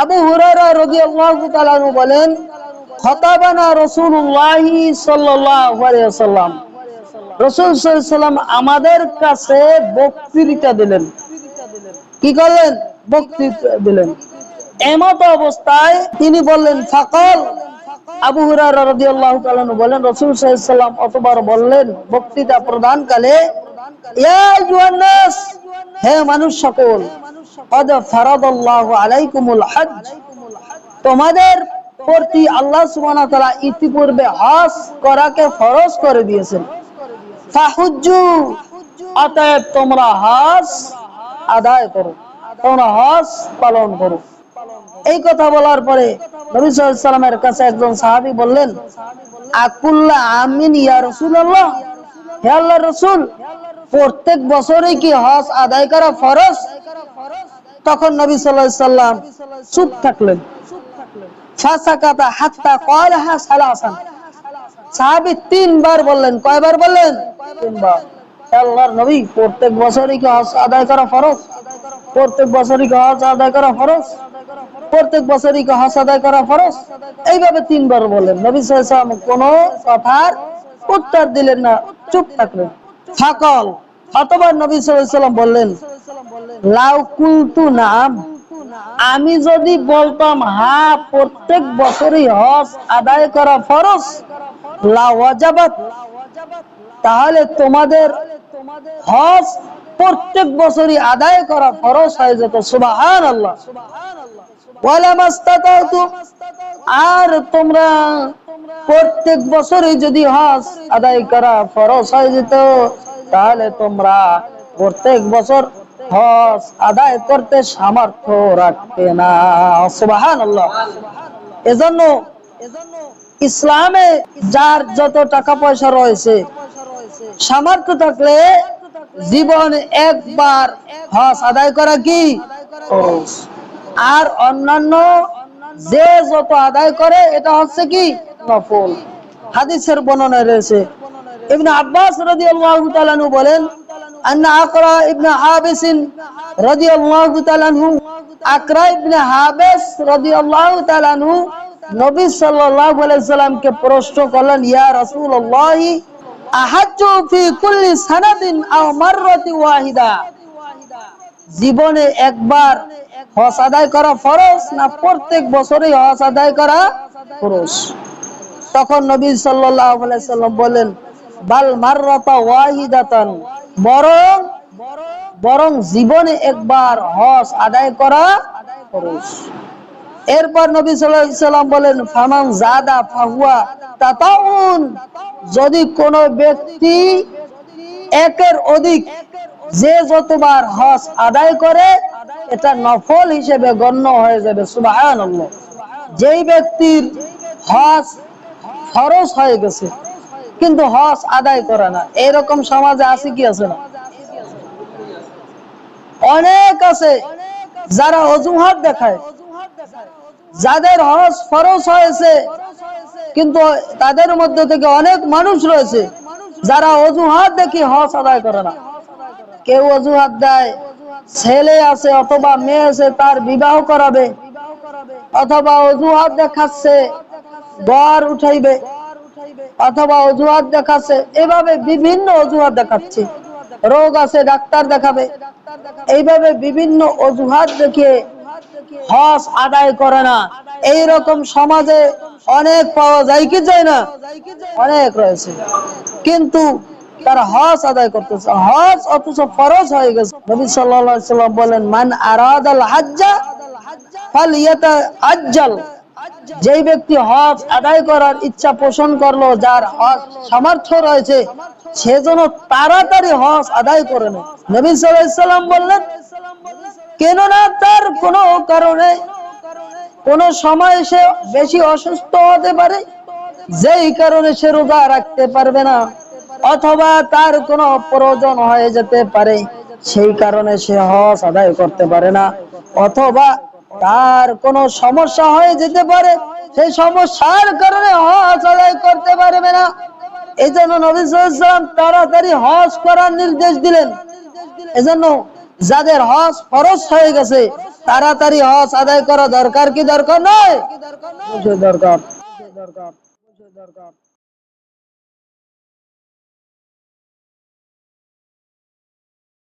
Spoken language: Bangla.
আবু হুরায়রা রাদিয়াল্লাহু তাআলা আনহু বলেন, খতাবানা রাসূলুল্লাহ সাল্লাল্লাহু আলাইহি ওয়াসাল্লাম, রাসূল সাল্লাল্লাহু আলাইহি ওয়াসাল্লাম আমাদের কাছে বক্তৃতা দিলেন। কি করলেন? বক্তৃতা দিলেন। এমত অবস্থায় তিনি বললেন, ফাকাল, আবু হুরায়রা রাদিয়াল্লাহু তাআলা আনহু বলেন, রাসূল সাল্লাল্লাহু আলাইহি ওয়াসাল্লাম অতবার বললেন বক্তৃতা প্রদানকালে, ইয়া আইয়ুহান নাস, হে মানুষ সকল, কদ ফারাদাল্লাহু আলাইকুমুল হজ্জ, তোমাদের প্রতি আল্লাহ সুবহানাহু ওয়া তাআলা ইতিপূর্বে হজ করাকে ফরজ করে দিয়েছেন। ফাহুজ্জু, অতএব তোমরা হজ আদায় করো, তোমরা হজ পালন করো। এই কথা বলার পরে নবী সাল্লাল্লাহু আলাইহি ওয়াসাল্লামের কাছে একজন সাহাবী বললেন, আকুল্লা আমিন ইয়া রাসূলুল্লাহ, হে আল্লাহর রাসূল, প্রত্যেক বছরই কি হজ আদায় করা ফরজ? তখন নবী সাল্লাল্লাহু আলাইহি ওয়াসাল্লাম চুপ থাকলেন। ফাসাকাতা হাত্তা ক্বালাহা সালাসান, সাহাবী তিনবার বললেন। কয়বার বললেন? তিনবার। আল্লাহর নবী, প্রত্যেক বছরই কি হজ আদায় করা ফরজ? প্রত্যেক বছরই কি হজ আদায় করা ফরজ? প্রত্যেক বছরই কি হজ আদায় করা ফরজ? এইভাবে তিনবার বললেন। নবী সাল্লাল্লাহু আলাইহি ওয়াসাল্লাম কোনো কথার উত্তর দিলেন না, চুপ থাকলেন। ফাকাল, অতঃপর নবী সাল্লাল্লাহু আলাইহি ওয়াসাল্লাম বললেন, লাউ কুলতু নাম, আমি যদি বলতাম হ্যাঁ প্রত্যেক বছরই হজ আদায় করা ফরজ, লা ওয়াজাবাত, তাহলে তোমাদের হজ প্রত্যেক বছরই আদায় করা ফরজ হয়ে যেত। সুবহানাল্লাহ। ওয়ালা মাস্তাতাতু, আর তোমরা প্রত্যেক বছরই যদি হজ আদায় করা ফরজ হয়ে যেত, তাহলে তোমরা প্রত্যেক বছর হজ আদায় করতে সামর্থ্য রাখতে না। সুবহানাল্লাহ। এজন্য ইসলামে যার যত টাকা পয়সা রয়েছে, সামর্থ্য থাকলে জীবনে একবার হজ আদায় করা কি ফরজ। আর অন্যান্য যে যত আদায় করে এটা হচ্ছে কি নফল। হাদিসের বর্ণনায় রয়েছে, ইবনে আব্বাস রাদিয়াল্লাহু তাআলা আনহু বলেন, আন্না আকরা ইবনে হাবিস রাদিয়াল্লাহু তাআলা আনহু, আকরা ইবনে হাবিস রাদিয়াল্লাহু তাআলা আনহু নবী সাল্লাল্লাহু আলাইহি সাল্লামকে প্রশ্ন করলেন, ইয়া রাসূলুল্লাহ, আহাজ্জু ফি কুল্লি সানাতিন আও মাররাতি ওয়াহিদা, জীবনে একবার হজ আদায় করা ফরজ না প্রত্যেক বছরই হজ আদায় করা ফরজ? তখন নবী সাল্লাল্লাহু আলাইহি সাল্লাম বলেন, বাল মাররাতা ওয়াহিদাতান, বরং জীবনে একবার হজ আদায় করা ফরজ। এরপর নবী সাল্লাল্লাহু আলাইহি সাল্লাম বলেন, ফামান জাদা ফাহুয়া তাতাউন, যদি কোন ব্যক্তি একের অধিক যে যতবার হজ আদায় করে এটা নফল হিসেবে গণ্য হয়ে যাবে। সুবহানাল্লাহ। যেই ব্যক্তির হজ ফরজ হয়ে গেছে কিন্তু হজ আদায় করে না, এরকম সমাজে আছে কি আছে না? অনেক আছে যারা অজুহাত দেখায়, যাদের হজ ফরজ হয়েছে কিন্তু তাদের মধ্যে থেকে অনেক মানুষ রয়েছে যারা অজুহাত দেখি হজ আদায় করে না। কেউ অজুহাত দেয় ছেলে আছে অথবা মেয়ে আছে, তার বিবাহ করাবে, অথবা অজুহাত দেখাচ্ছে বর উঠাইবে, অথবা অজুহাত দেখাচ্ছে, এভাবে বিভিন্ন অজুহাত দেখাচ্ছে, রোগ আছে ডাক্তার দেখাবে, এইভাবে বিভিন্ন অজুহাত দেখিয়ে হজ আদায় করে না। এইরকম সমাজে অনেক পাওয়া যায় কি যায় না? অনেক রয়েছে, কিন্তু তারা হজ আদায় করতেছে, হজ অথচ ফরজ হয়ে গেছে। নবী সাল্লাল্লাহু আলাইহি সাল্লাম বলেন, মান আরাদাল হজ্জা ফালইয়াতাআজ্জাল, যেই ব্যক্তি হজ আদায় করার ইচ্ছা পোষণ করলো, যার হজ সামর্থ্য রয়েছে, সে যেন তাড়াতাড়ি হজ আদায় করে নেয়। নবী সাল্লাল্লাহু আলাইহি সাল্লাম বললেন, কেননা তার কোনো কারণে কোন সময় সে বেশি অসুস্থ হতে পারে, যেই কারণে সে রোজা রাখতে পারবে না, অথবা তার কোনো প্রয়োজন হয়ে যেতে পারে সেই কারণে সে হজ আদায় করতে পারে না, অথবা তার কোনো সমস্যা হয়ে যেতে পারে সেই সমস্যার কারণে হজ আদায় করতে পারবে না। এই জন্য নবী সাল্লাল্লাহু আলাইহি ওয়াসাল্লাম তাড়াতাড়ি হজ করার নির্দেশ দিলেন। এজন্য যাদের হজ ফরজ হয়ে গেছে তাড়াতাড়ি হজ আদায় করা দরকার কি দরকার নয়? দরকার।